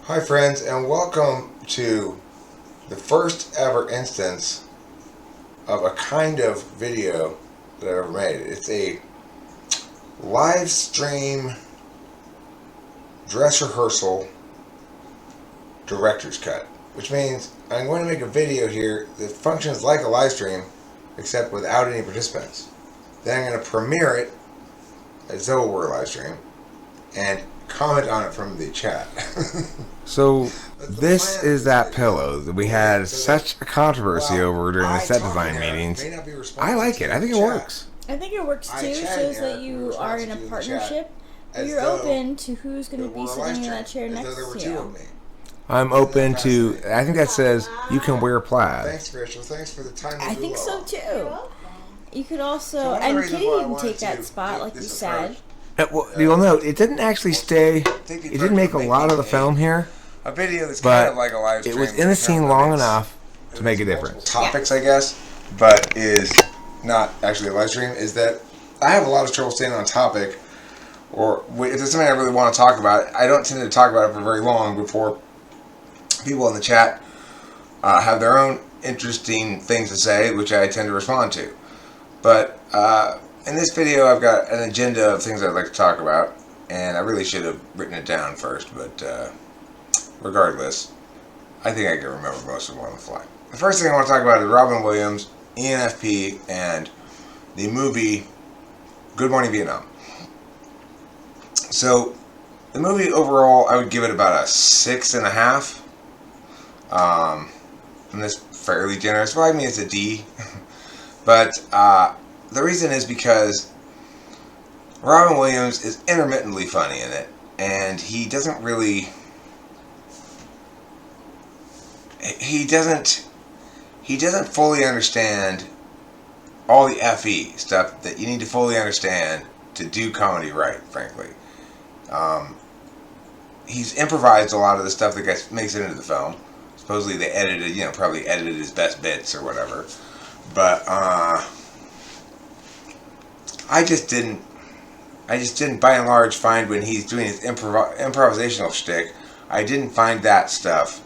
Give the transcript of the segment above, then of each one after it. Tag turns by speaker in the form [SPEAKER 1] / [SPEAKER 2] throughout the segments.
[SPEAKER 1] Hi friends, and welcome to the first ever instance of a kind of video that I ever made. It's a live stream dress rehearsal director's cut, which means I'm going to make a video here that functions like a live stream except without any participants. Then I'm going to premiere it as though it were a live stream and comment on it from the chat.
[SPEAKER 2] So this is that pillow that we had such a controversy over during the set design meetings. I like it. I think it works.
[SPEAKER 3] I think it works too. Shows that you are in a partnership. You're open to who's going to be sitting in that chair next to you.
[SPEAKER 2] I'm open to. I think that says you can wear plaid.
[SPEAKER 1] Thanks, Rachel. Thanks for the time.
[SPEAKER 3] I think so too. You could also, and Kitty didn't take that spot like you said.
[SPEAKER 2] Well, you'll note it didn't actually stay. It didn't make a lot of the film here.
[SPEAKER 1] A video that's
[SPEAKER 2] but
[SPEAKER 1] kind of like a live stream.
[SPEAKER 2] It was in the scene long enough to make a difference.
[SPEAKER 1] Topics, I guess, but is not actually a live stream. Is that I have a lot of trouble staying on topic, or if there's something I really want to talk about, I don't tend to talk about it for very long before people in the chat have their own interesting things to say, which I tend to respond to. But in this video, I've got an agenda of things I'd like to talk about, and I really should have written it down first, but regardless, I think I can remember most of them on the fly. The first thing I want to talk about is Robin Williams, ENFP, and the movie Good Morning Vietnam. So, the movie overall, I would give it about a 6.5. And that's fairly generous. Well, I mean, it's a D. But the reason is because Robin Williams is intermittently funny in it, and he doesn't really. He doesn't fully understand all the FE stuff that you need to fully understand to do comedy right, frankly. He's improvised a lot of the stuff that makes it into the film. Supposedly they edited, probably edited his best bits or whatever. But I just didn't by and large find when he's doing his improvisational shtick, I didn't find that stuff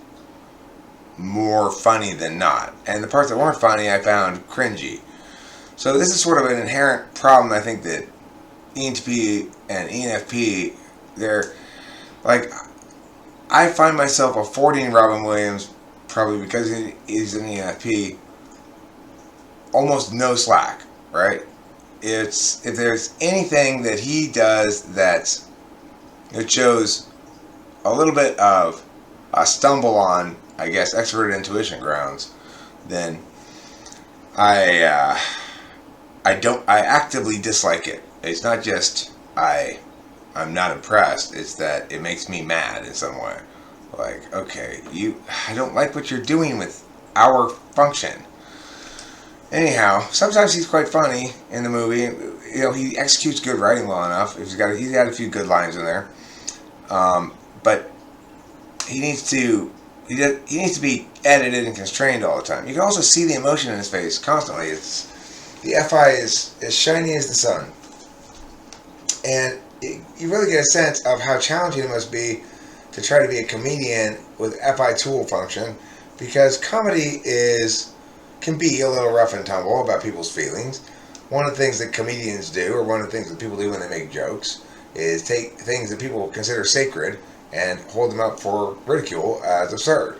[SPEAKER 1] more funny than not. And the parts that weren't funny I found cringy. So this is sort of an inherent problem I think that ENTP and ENFP, they're like, I find myself affording Robin Williams, probably because he's an ENFP, almost no slack, right? If there's anything that he does that it shows a little bit of a stumble on, I guess, expert intuition grounds, then I actively dislike it. It's not just I'm not impressed. It's that it makes me mad in some way. Like, okay, I don't like what you're doing with our function. Anyhow, sometimes he's quite funny in the movie. He executes good writing well enough. He's got a few good lines in there. But he needs to be edited and constrained all the time. You can also see the emotion in his face constantly. The FI is as shiny as the sun. And you really get a sense of how challenging it must be to try to be a comedian with FI tool function, because comedy can be a little rough and tumble about people's feelings. One of the things that comedians do, or one of the things that people do when they make jokes, is take things that people consider sacred and hold them up for ridicule as absurd.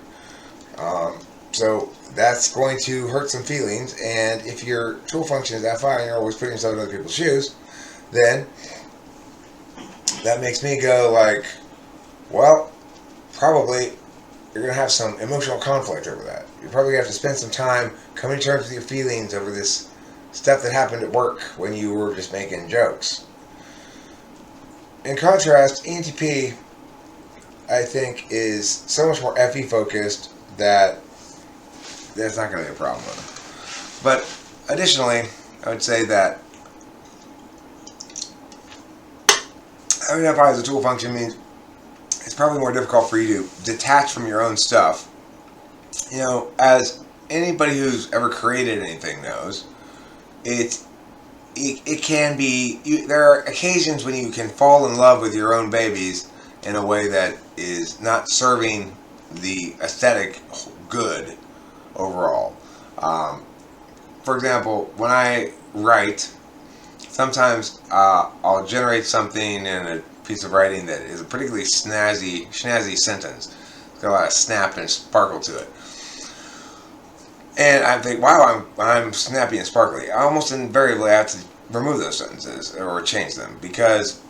[SPEAKER 1] So that's going to hurt some feelings, and if your tool function is FI and you're always putting yourself in other people's shoes, then that makes me go like, well, probably you're going to have some emotional conflict over that. You're probably going to have to spend some time coming to terms with your feelings over this stuff that happened at work when you were just making jokes. In contrast, ENTP, I think, is so much more FE focused that that's not going to be a problem with him. But additionally, I would say that having FI as a tool function means it's probably more difficult for you to detach from your own stuff. As anybody who's ever created anything knows, it can be, there are occasions when you can fall in love with your own babies in a way that is not serving the aesthetic good overall. For example, when I write, sometimes I'll generate something in a piece of writing that is a particularly snazzy sentence. It's got a lot of snap and sparkle to it. And I think, wow, I'm snappy and sparkly. I almost invariably have to remove those sentences or change them because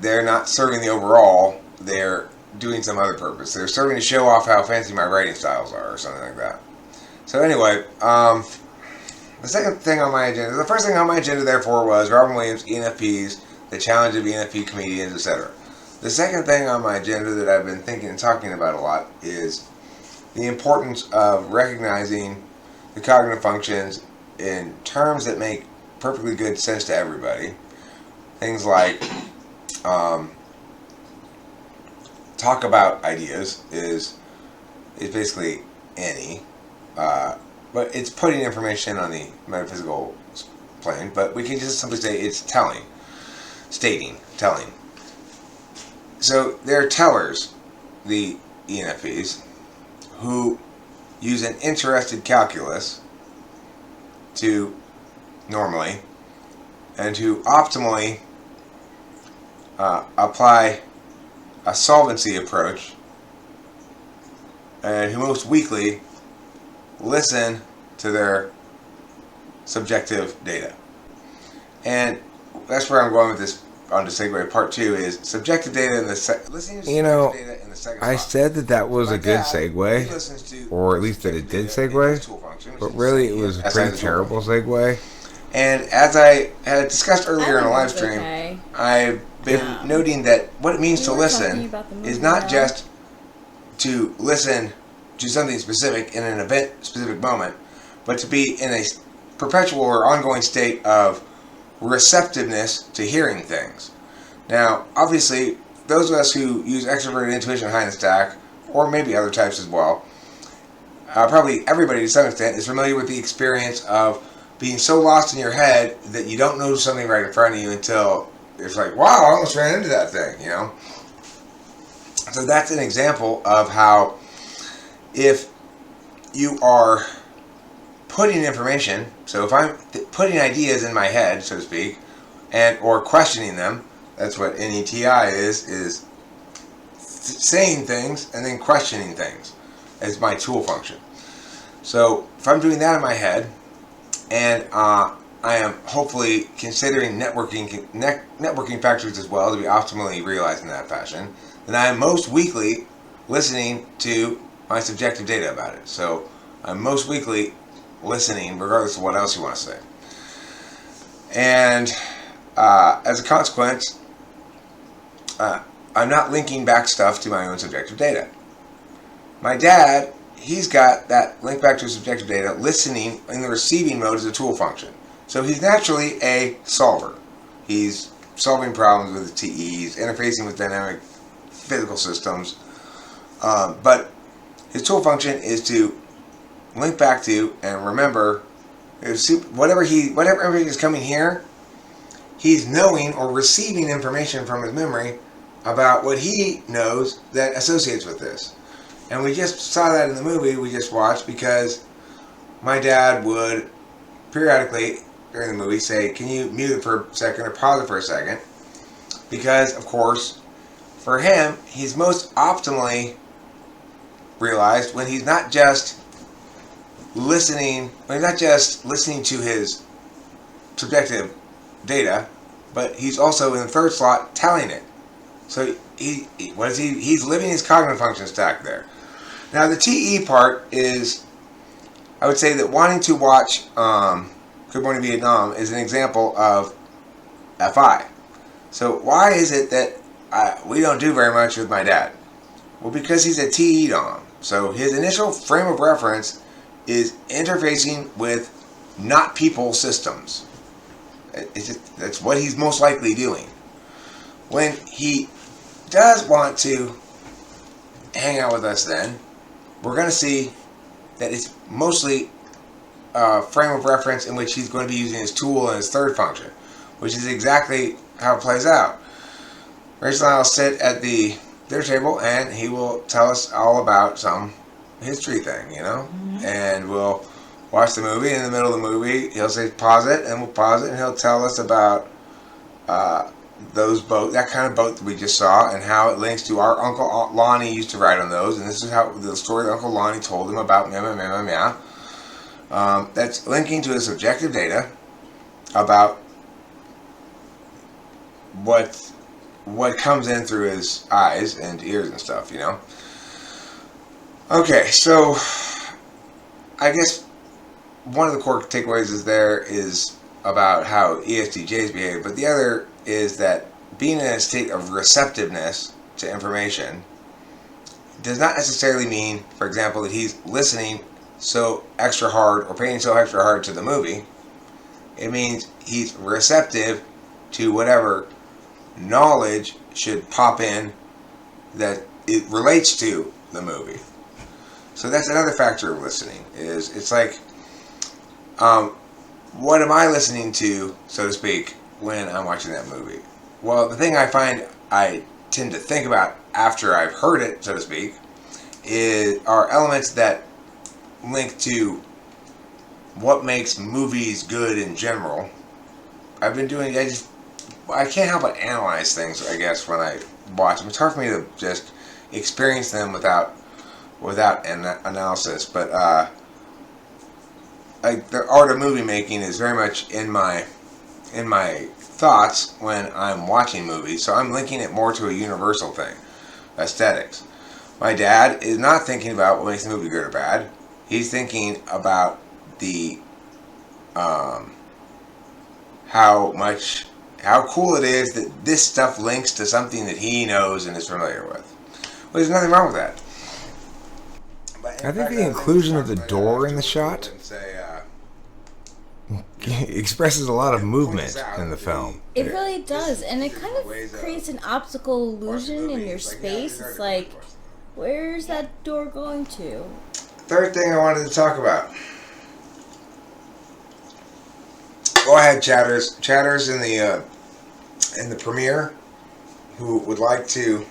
[SPEAKER 1] they're not serving the overall. They're doing some other purpose. They're serving to show off how fancy my writing styles are or something like that. So anyway, the second thing on my agenda, the first thing on my agenda, therefore, was Robin Williams, ENFPs, the challenge of ENFP comedians, etc. The second thing on my agenda that I've been thinking and talking about a lot is the importance of recognizing the cognitive functions in terms that make perfectly good sense to everybody. Things like talk about ideas is basically any, but it's putting information on the metaphysical plane. But we can just simply say it's telling. So they're tellers, the ENFPs, who use an interested calculus to normally and to optimally apply a solvency approach, and who most weakly listen to their subjective data. And that's where I'm going with this on to segue part 2 is subjective data in the listening to subjective data in the second
[SPEAKER 2] I
[SPEAKER 1] slot.
[SPEAKER 2] said that was a good
[SPEAKER 1] He
[SPEAKER 2] segue,
[SPEAKER 1] listens to
[SPEAKER 2] or at least that it did
[SPEAKER 1] subjective data in his
[SPEAKER 2] segue,
[SPEAKER 1] tool function, which
[SPEAKER 2] but
[SPEAKER 1] is
[SPEAKER 2] really
[SPEAKER 1] the
[SPEAKER 2] it was a
[SPEAKER 1] SI
[SPEAKER 2] pretty
[SPEAKER 1] tool
[SPEAKER 2] terrible
[SPEAKER 1] function.
[SPEAKER 2] segue.
[SPEAKER 1] And as I had discussed earlier in a live
[SPEAKER 3] think
[SPEAKER 1] stream,
[SPEAKER 3] it's okay.
[SPEAKER 1] I've been noting that what it means
[SPEAKER 3] We
[SPEAKER 1] to
[SPEAKER 3] were
[SPEAKER 1] listen
[SPEAKER 3] talking about the movie,
[SPEAKER 1] is not
[SPEAKER 3] though.
[SPEAKER 1] just to listen to something specific in an event-specific moment, but to be in a perpetual or ongoing state of receptiveness to hearing things. Now, obviously, those of us who use extroverted intuition high in the stack, or maybe other types as well, probably everybody to some extent is familiar with the experience of being so lost in your head that you don't notice something right in front of you until it's like, wow, I almost ran into that thing, you know? So that's an example of how if you are putting information, so if I'm putting ideas in my head, so to speak, and or questioning them, that's what NETI is saying things and then questioning things as my tool function. So if I'm doing that in my head, and I am hopefully considering networking factors as well to be optimally realized in that fashion, then I am most weakly listening to my subjective data about it. So I'm most weakly listening regardless of what else you want to say. And as a consequence, I'm not linking back stuff to my own subjective data. My dad, he's got that link back to subjective data listening in the receiving mode as a tool function. So he's naturally a solver. He's solving problems with the TEs, interfacing with dynamic physical systems. But his tool function is to link back to and remember whatever information is coming here, he's knowing or receiving information from his memory about what he knows that associates with this. And we just saw that in the movie we just watched because my dad would periodically during the movie say, can you mute it for a second or pause it for a second? Because, of course, for him, he's most optimally realized when he's not just listening to his subjective data, but he's also in the third slot telling it. So he's living his cognitive function stack there. Now the TE part is, I would say that wanting to watch Good Morning Vietnam is an example of FI. So why is it that we don't do very much with my dad? Well, because he's a TE Dom. So his initial frame of reference is interfacing with not people systems. That's what he's most likely doing. When he does want to hang out with us then, we're going to see that it's mostly a frame of reference in which he's going to be using his tool and his third function, which is exactly how it plays out. Rachel and I will sit at the dinner table, and he will tell us all about some history thing, and we'll watch the movie. In the middle of the movie, he'll say pause it, and we'll pause it, and he'll tell us about that kind of boat that we just saw, and how it links to our Uncle Lonnie used to ride on those, and this is how the story that Uncle Lonnie told him about that's linking to his objective data about what comes in through his eyes and ears and stuff, Okay, so I guess one of the core takeaways is about how ESTJs behave, but the other is that being in a state of receptiveness to information does not necessarily mean, for example, that he's listening so extra hard or paying so extra hard to the movie. It means he's receptive to whatever knowledge should pop in that it relates to the movie. So that's another factor of listening. It's like, what am I listening to, so to speak, when I'm watching that movie? Well, the thing I find I tend to think about after I've heard it, so to speak, are elements that link to what makes movies good in general. I can't help but analyze things, I guess, when I watch them. It's hard for me to just experience them without an analysis, but the art of movie making is very much in my thoughts when I'm watching movies, so I'm linking it more to a universal thing, aesthetics. My dad is not thinking about what makes the movie good or bad. He's thinking about the how cool it is that this stuff links to something that he knows and is familiar with. Well, there's nothing wrong with that.
[SPEAKER 2] I think the inclusion of the door in the shot expresses a lot of movement in the film.
[SPEAKER 3] It really does, and it kind of creates an optical illusion in your space. It's like, where's that door going to?
[SPEAKER 1] Third thing I wanted to talk about. Go ahead, chatters. Chatters in the premiere who would like to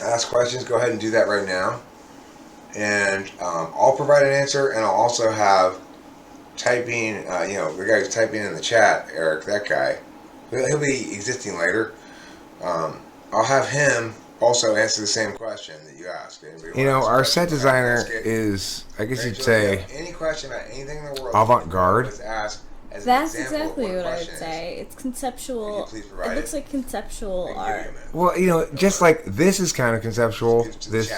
[SPEAKER 1] ask questions, go ahead and do that right now. And I'll provide an answer, and I'll also have typing, the guy who's typing in the chat, Eric, that guy, he'll be existing later. I'll have him also answer the same question that you asked.
[SPEAKER 2] Our set designer is, I guess you'd say,
[SPEAKER 1] any question about anything in the world,
[SPEAKER 2] avant-garde.
[SPEAKER 3] That's exactly what I would say. It's conceptual. It looks like conceptual art.
[SPEAKER 2] Well, just like this is kind of conceptual, this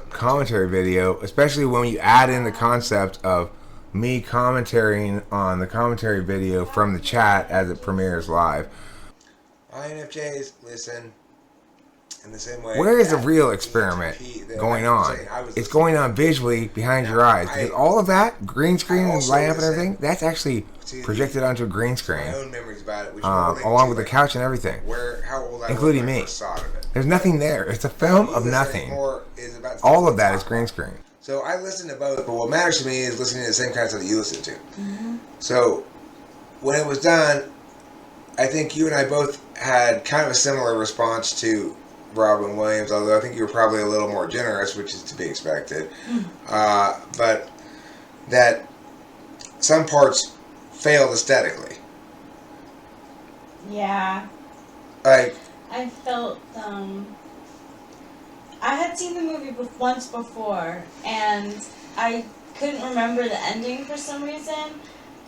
[SPEAKER 2] commentary video, especially when you add in the concept of me commentating on the commentary video from the chat as it premieres live.
[SPEAKER 1] INFJs, listen. In the same way,
[SPEAKER 2] where is the real experiment going on? It's going on visually behind your eyes. Because all of that, green screen and lamp and everything, that's actually projected onto a green screen. Along with the couch and everything. Including me. There's nothing there. It's a film of nothing. All of that is green screen.
[SPEAKER 1] So I listen to both, but what matters to me is listening to the same kind of stuff that you listen to. So when it was done, I think you and I both had kind of a similar response to Robin Williams, although I think you were probably a little more generous, which is to be expected. But that some parts failed aesthetically.
[SPEAKER 4] Yeah.
[SPEAKER 1] I
[SPEAKER 4] felt, I had seen the movie once before, and I couldn't remember the ending for some reason.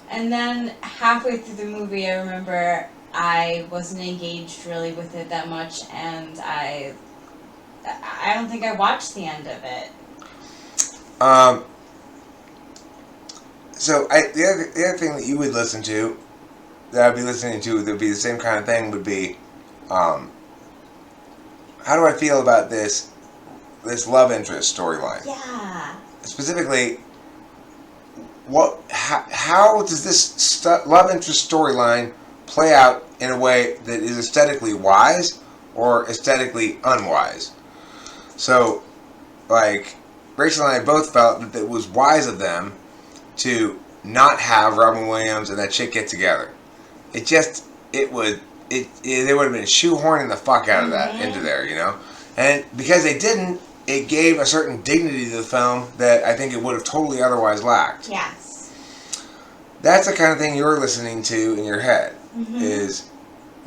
[SPEAKER 4] And then halfway through the movie, I remember I wasn't engaged really with it that much, and I don't think I watched the end of it.
[SPEAKER 1] So the other thing that you would listen to, that I'd be listening to, that would be the same kind of thing, would be, how do I feel about this love interest storyline?
[SPEAKER 4] Yeah.
[SPEAKER 1] Specifically, how does this love interest storyline play out in a way that is aesthetically wise or aesthetically unwise? So, like, Rachel and I both felt that it was wise of them to not have Robin Williams and that chick get together. It would they would have been shoehorning the fuck out of that into there, you know? And because they didn't, it gave a certain dignity to the film that I think it would have totally otherwise lacked.
[SPEAKER 4] Yes.
[SPEAKER 1] That's the kind of thing you're listening to in your head, is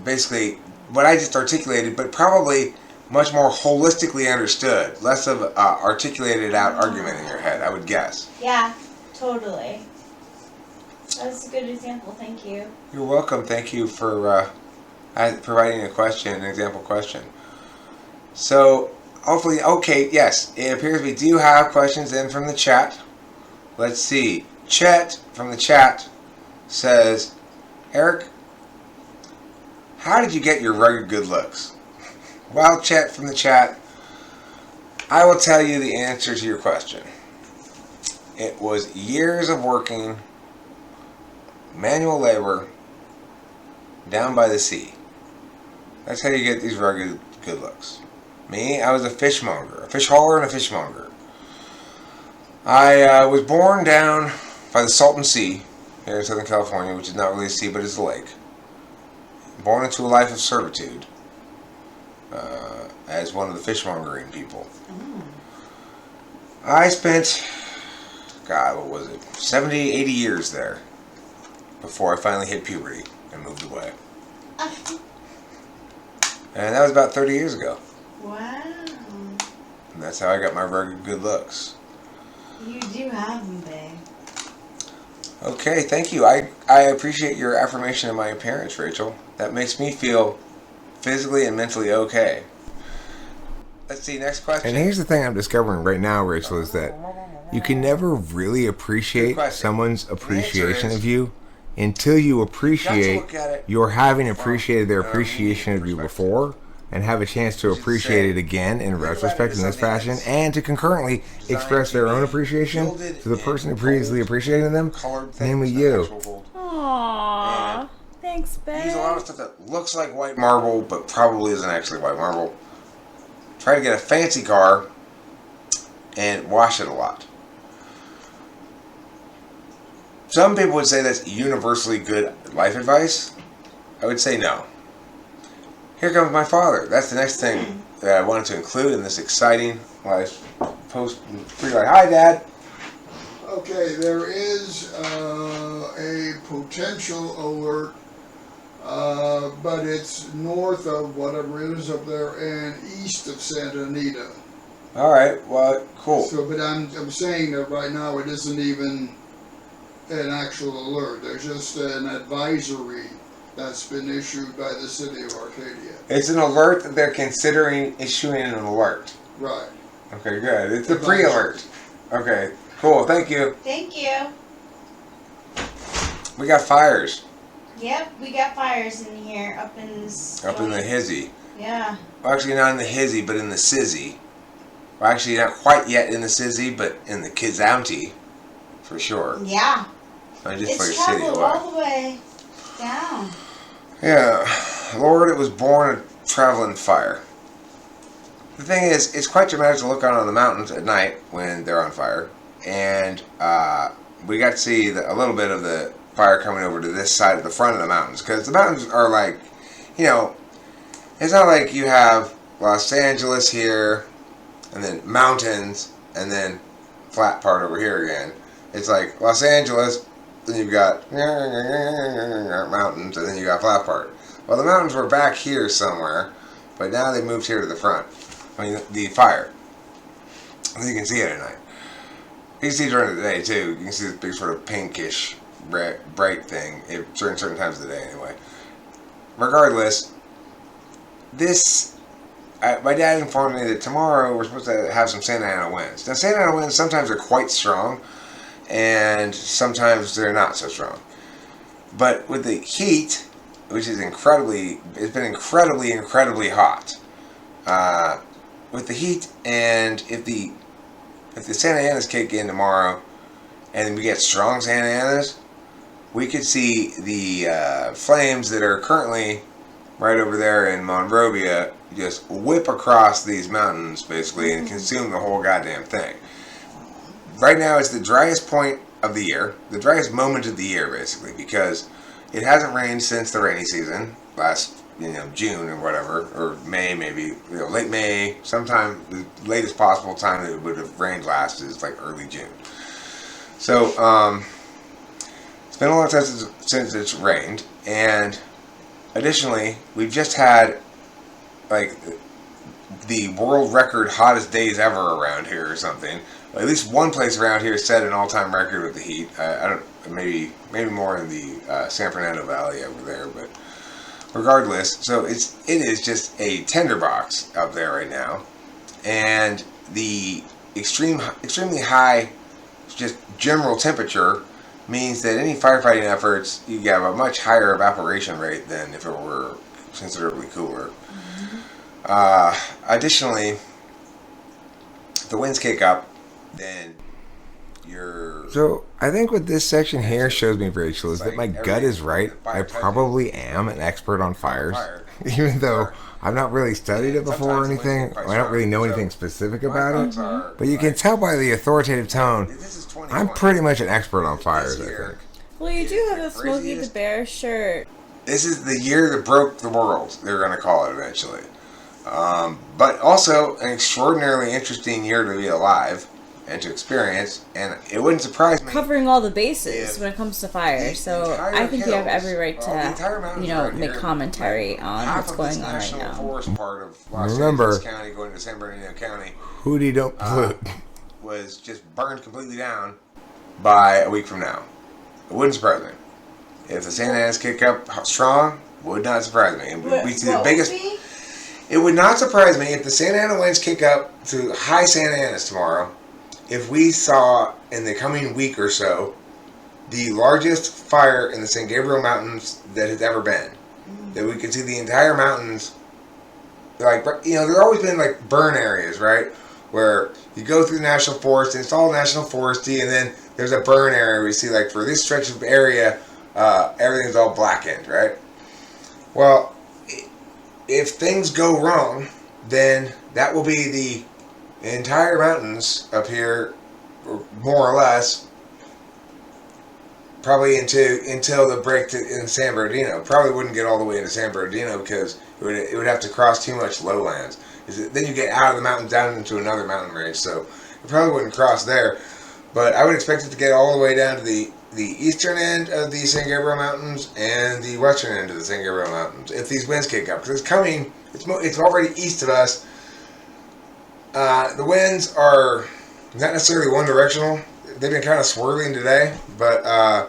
[SPEAKER 1] basically what I just articulated, but probably much more holistically understood, less of articulated out argument in your head, I would guess.
[SPEAKER 4] Yeah, totally. That's a good example. Thank you.
[SPEAKER 1] You're welcome. Thank you for providing a question, an example question. So, hopefully, okay, yes, it appears we do have questions in from the chat. Let's see. Chet from the chat says, Eric, how did you get your rugged good looks? Well, Chet from the chat, I will tell you the answer to your question. It was years of working manual labor down by the sea. That's how you get these rugged good looks. Me, I was a fishmonger, a fish hauler and a fishmonger. I was born down by the Salton Sea here in Southern California, which is not really a sea but is a lake. Born into a life of servitude as one of the fishmongering people. I spent, God, what was it, 70, 80 years there before I finally hit puberty and moved away. And that was about 30 years ago.
[SPEAKER 4] Wow.
[SPEAKER 1] And that's how I got my rugged good looks.
[SPEAKER 4] You do have them, babe.
[SPEAKER 1] Okay, thank you. I appreciate your affirmation of my appearance, Rachel. That makes me feel physically and mentally okay. Let's see, next question.
[SPEAKER 2] And here's the thing I'm discovering right now, Rachel, is that you can never really appreciate someone's appreciation of you until you appreciate you're having appreciated their appreciation of you before, and have a chance to appreciate it again in retrospect in this fashion, and to concurrently express their own appreciation to the person who previously appreciated them, namely you.
[SPEAKER 3] Aww. Thanks, Ben.
[SPEAKER 1] Use a lot of stuff that looks like white marble, but probably isn't actually white marble. Try to get a fancy car and wash it a lot. Some people would say that's universally good life advice. I would say no. Here comes my father. That's the next thing that I wanted to include in this exciting life post. Hi, Dad.
[SPEAKER 5] Okay, there is a potential alert, but it's north of whatever it is up there and east of Santa Anita.
[SPEAKER 1] All right. Well, cool.
[SPEAKER 5] So, but I'm saying that right now it isn't even an actual alert. There's just an advisory that's been issued by the city of Arcadia.
[SPEAKER 1] It's an alert that they're considering issuing an alert.
[SPEAKER 5] Right.
[SPEAKER 1] Okay, good. It's a pre-alert. Okay, cool. Thank you.
[SPEAKER 4] Thank you.
[SPEAKER 1] We got fires.
[SPEAKER 4] Yep, we got fires in here up in this.
[SPEAKER 1] Up in the hizzy.
[SPEAKER 4] Yeah.
[SPEAKER 1] Well, actually, not in the hizzy, but in the sizzy. Well, actually, not quite yet in the sizzy, but in the Kizzounty, for sure.
[SPEAKER 4] Yeah.
[SPEAKER 1] I just
[SPEAKER 4] It's
[SPEAKER 1] like a city
[SPEAKER 4] traveled
[SPEAKER 1] away.
[SPEAKER 4] all the way down.
[SPEAKER 1] Yeah, Lord, it was born a traveling fire. The thing is, it's quite dramatic to look out on the mountains at night when they're on fire, and we got to see a little bit of the fire coming over to this side of the front of the mountains, because the mountains are like, you know, it's not like you have Los Angeles here, and then mountains, and then flat part over here again. It's like Los Angeles, then you've got mountains, and then you got flat part. Well, the mountains were back here somewhere, but now they moved here to the front. I mean, the fire. So you can see it at night. You can see it during the day, too. You can see this big sort of pinkish, bright thing during certain times of the day, anyway. Regardless, my dad informed me that tomorrow we're supposed to have some Santa Ana winds. Now, Santa Ana winds sometimes are quite strong, and sometimes they're not so strong. But with the heat, which is it's been incredibly hot. With the heat, and if the Santa Anas kick in tomorrow, and we get strong Santa Anas, we could see the flames that are currently right over there in Monrovia just whip across these mountains, basically, and consume the whole goddamn thing. Right now, it's the driest point of the year, the driest moment of the year, basically, because it hasn't rained since the rainy season last June or whatever, or May maybe, late May, sometime the latest possible time that it would have rained last is like early June. So it's been a long time since it's rained, and additionally, we've just had like the world record hottest days ever around here or something. At least one place around here set an all-time record with the heat. I don't, maybe more in the San Fernando Valley over there, but regardless, so it is just a tinderbox out there right now, and the extremely high, just general temperature means that any firefighting efforts, you have a much higher evaporation rate than if it were considerably cooler. Additionally, if the winds kick up, then you're...
[SPEAKER 2] So, I think what this section here shows me, Rachel, is that my gut is right. I probably am an expert on fires, even though I've not really studied it before or anything. I don't really know anything specific about it. But you can tell by the authoritative tone, I'm pretty much an expert on fires, I think.
[SPEAKER 3] Well, you do have a Smokey the Bear shirt.
[SPEAKER 1] This is the year that broke the world, they're going to call it eventually. But also an extraordinarily interesting year to be alive and to experience, and it wouldn't surprise me.
[SPEAKER 3] Covering all the bases when it comes to fire, so I think you have every right to, make commentary on what's going on right now.
[SPEAKER 1] Forest part of Los
[SPEAKER 2] Remember,
[SPEAKER 1] Angeles County going to San Bernardino County
[SPEAKER 2] Hootie don't pollute.
[SPEAKER 1] Was just burned completely down by a week from now. It wouldn't surprise me. If the Santa Anas kick up strong, would not surprise me. We see the biggest. It would not surprise me if the Santa Ana winds kick up to high Santa Anas tomorrow. If we saw in the coming week or so the largest fire in the San Gabriel Mountains that has ever been, that we could see the entire mountains, like, there's always been like burn areas, right, where you go through the national forest and it's all national foresty, and then there's a burn area where you see, like, for this stretch of area, everything's all blackened, right? Well, if things go wrong, then that will be the entire mountains up here, more or less, probably until the break in San Bernardino. Probably wouldn't get all the way into San Bernardino because it would have to cross too much lowlands. Then you get out of the mountains down into another mountain range, so it probably wouldn't cross there. But I would expect it to get all the way down to the eastern end of the San Gabriel Mountains and the western end of the San Gabriel Mountains if these winds kick up, because it's coming. It's already east of us. The winds are not necessarily one directional. They've been kind of swirling today, but I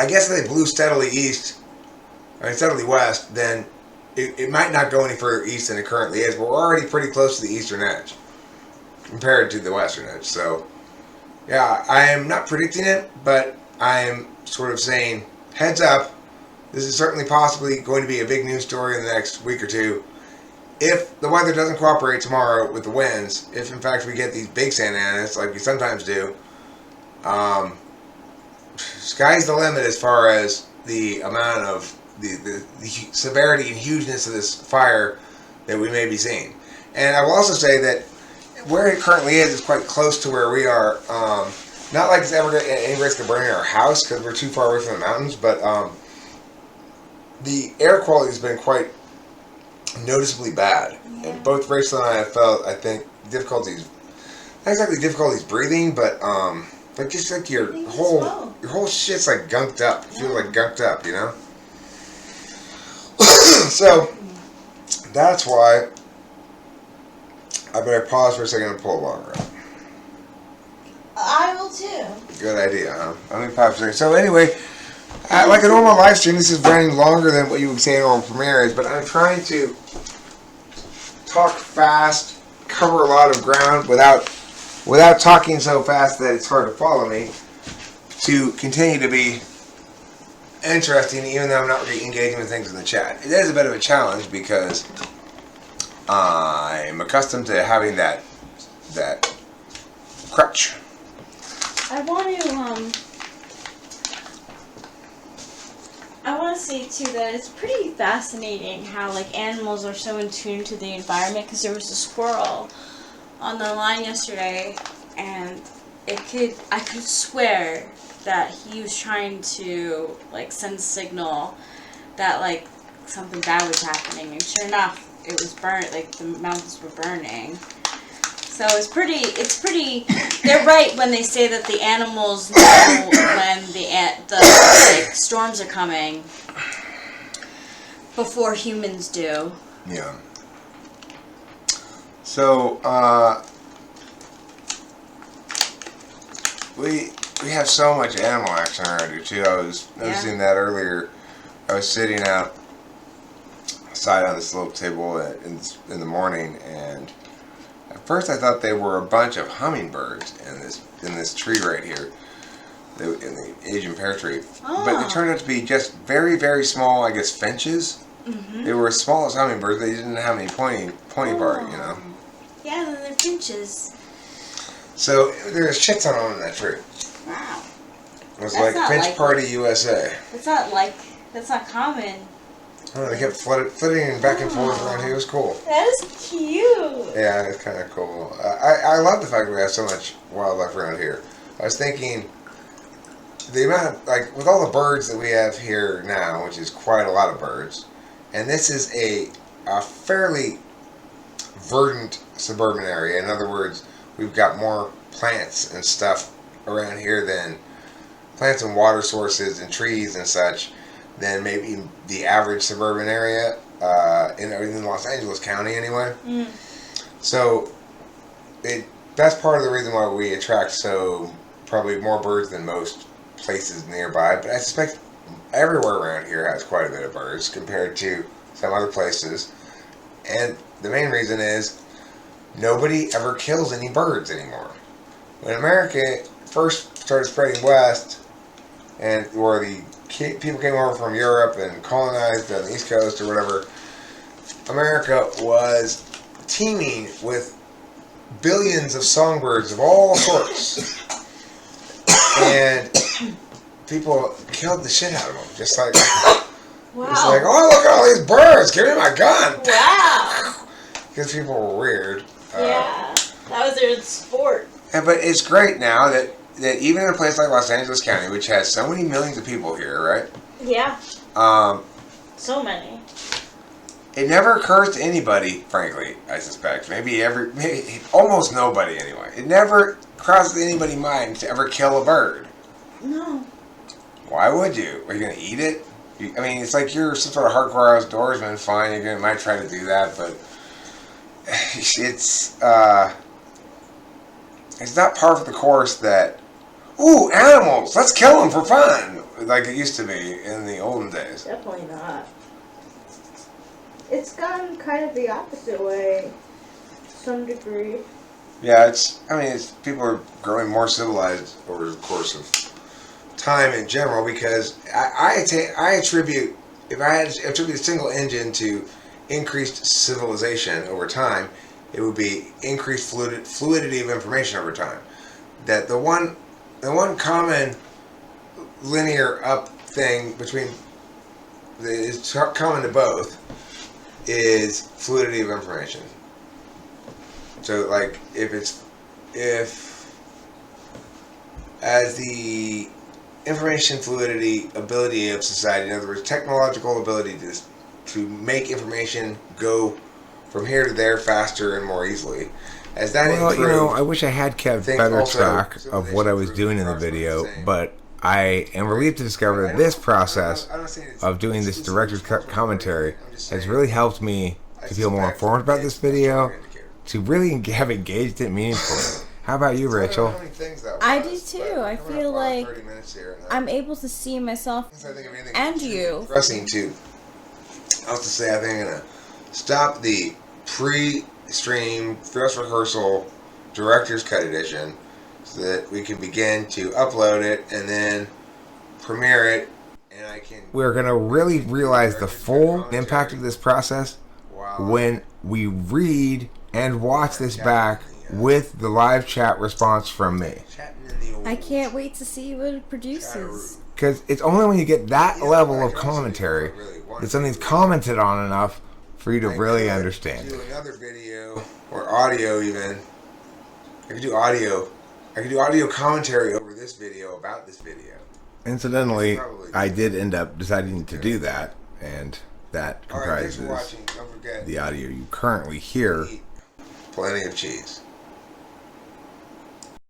[SPEAKER 1] guess if they blew steadily steadily west, then it might not go any further east than it currently is, but we're already pretty close to the eastern edge compared to the western edge. So yeah, I am not predicting it, but I am sort of saying, heads up, this is certainly possibly going to be a big news story in the next week or two. If the weather doesn't cooperate tomorrow with the winds, if in fact we get these big Santa Anas like we sometimes do, sky's the limit as far as the amount of the severity and hugeness of this fire that we may be seeing. And I will also say that where it currently is quite close to where we are. Not like it's ever at any risk of burning our house because we're too far away from the mountains, but the air quality has been quite noticeably bad. Yeah. And both Rachel and I have felt, I think, difficulties, not exactly difficulties breathing, but just like your whole shit's like gunked up. It feels like gunked up, So that's why I better pause for a second and pull a longer up.
[SPEAKER 4] I will too.
[SPEAKER 1] Good idea, huh? Let me pause for a second. So anyway, like a normal live stream, this is running longer than what you would say a normal premiere is, but I'm trying to talk fast, cover a lot of ground without talking so fast that it's hard to follow me, to continue to be interesting even though I'm not really engaging with things in the chat. It is a bit of a challenge because I'm accustomed to having that crutch.
[SPEAKER 4] I want to say too that it's pretty fascinating how animals are so in tune to the environment, because there was a squirrel on the line yesterday and I could swear that he was trying to send a signal that something bad was happening. And sure enough, it was burnt. Like the mountains were burning. So it's pretty. They're right when they say that the animals know when the like, storms are coming before humans do.
[SPEAKER 1] Yeah. So we have so much animal action around here too. I was noticing that earlier. I was sitting outside on this little table in the morning, and at first I thought they were a bunch of hummingbirds in this tree right here, in the Asian pear tree.
[SPEAKER 4] Oh.
[SPEAKER 1] But they turned out to be just very, very small, I guess, finches. Mm-hmm. They were as small as hummingbirds. They didn't have any pointy bark, you know.
[SPEAKER 4] Yeah, then they're finches.
[SPEAKER 1] So there's shit ton on in that tree.
[SPEAKER 4] Wow.
[SPEAKER 1] It was like Finch Party USA.
[SPEAKER 4] That's not common.
[SPEAKER 1] Oh, they kept flitting back and forth around here. It was cool.
[SPEAKER 4] That is cute.
[SPEAKER 1] Yeah, it's kind of cool. I love the fact that we have so much wildlife around here. I was thinking, the amount of, like, with all the birds that we have here now, which is quite a lot of birds, and this is a fairly verdant suburban area. In other words, we've got more plants and stuff around here than plants and water sources and trees and such than maybe the average suburban area in Los Angeles County anyway. Mm. So that's part of the reason why we attract probably more birds than most places nearby. But I suspect everywhere around here has quite a bit of birds compared to some other places. And the main reason is nobody ever kills any birds anymore. When America first started spreading west, and where the people came over from Europe and colonized on the East Coast or whatever, America was teeming with billions of songbirds of all sorts. And people killed the shit out of them. Just like,
[SPEAKER 4] wow.
[SPEAKER 1] It's like, oh, look at all these birds, give me my gun.
[SPEAKER 4] Wow.
[SPEAKER 1] Because people were weird.
[SPEAKER 4] Yeah, that was their sport.
[SPEAKER 1] But it's great now that even in a place like Los Angeles County, which has so many millions of people here, right?
[SPEAKER 4] Yeah. So many.
[SPEAKER 1] It never occurs to anybody, frankly, I suspect. Maybe almost nobody anyway. It never crosses anybody's mind to ever kill a bird.
[SPEAKER 4] No.
[SPEAKER 1] Why would you? Are you going to eat it? I mean, it's like you're some sort of hardcore outdoorsman. Fine, you might try to do that, but it's not par for the course that, ooh, animals, let's kill them for fun, like it used to be in the olden days.
[SPEAKER 3] Definitely not. It's gone kind of the opposite way, to some degree.
[SPEAKER 1] Yeah, people are growing more civilized over the course of time in general, because I attribute a single engine to increased civilization over time, it would be increased fluidity of information over time. That the one common linear up thing is common to both is fluidity of information. So, like, if as the information fluidity ability of society, in other words, technological ability to make information go from here to there faster and more easily, as that improved,
[SPEAKER 2] I wish I had kept better track of what I was doing in the video, but I am relieved to discover that this process of doing this director's commentary has really helped me to feel more informed about this video, to really have engaged it meaningfully. How about you, Rachel?
[SPEAKER 3] I do too. I feel like I'm able to see myself and you.
[SPEAKER 1] Pressing too. I have to say, I think I'm going to stop the pre-stream dress rehearsal director's cut edition so that we can begin to upload it and then premiere it, and I can...
[SPEAKER 2] We're going to really realize the full impact of this process when we read and watch this back with the live chat response from me.
[SPEAKER 3] I can't wait to see what it produces.
[SPEAKER 2] Because it's only when you get that level of commentary that something's commented on enough for you to really understand.
[SPEAKER 1] Do another video or audio even. I could do audio commentary over this video about this video.
[SPEAKER 2] Incidentally, I did end up deciding to do that, and that
[SPEAKER 1] All right, thanks
[SPEAKER 2] comprises
[SPEAKER 1] for watching. Don't forget
[SPEAKER 2] the audio you currently hear.
[SPEAKER 1] eat plenty of cheese.